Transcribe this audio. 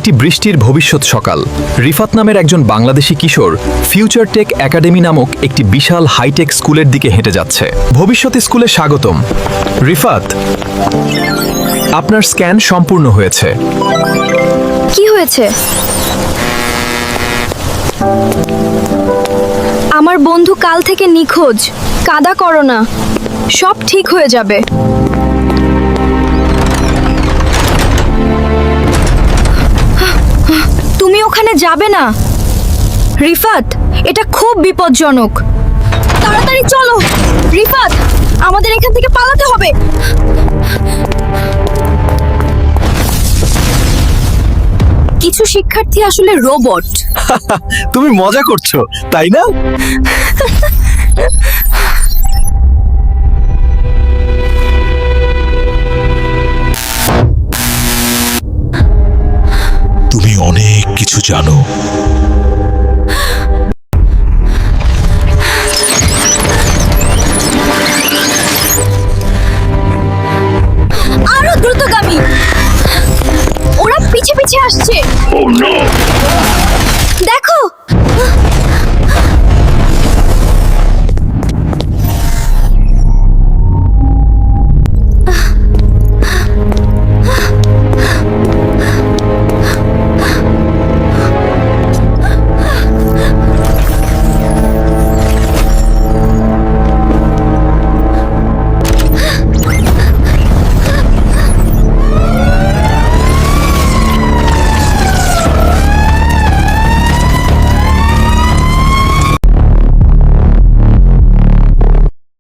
একটি বৃষ্টির ভবিষ্যৎ সকাল। রিফাত নামের একজন বাংলাদেশি কিশোর ফিউচার টেক একাডেমি নামক একটি বিশাল হাইটেক স্কুলের দিকে হেঁটে যাচ্ছে। ভবিষ্যৎ স্কুলে স্বাগতম। রিফাত, আপনার স্ক্যান সম্পূর্ণ হয়েছে। কি হয়েছে? আমার বন্ধু কাল থেকে নিখোঁজ। কাদা করো না, সব ঠিক হয়ে যাবে। তুমি ওখানে যাবে না রিফাত, এটা খুব বিপজ্জনক। তাড়াতাড়ি চলো রিফাত, আমাদের এখান থেকে পালাতে হবে। কিছু শিক্ষার্থী আসলে রোবট। তুমি মজা করছো, তাই না? তুমি অনেক কিছু জানো। আরো দ্রুতগামী, ওরা পিছে পিছে আসছে। দেখো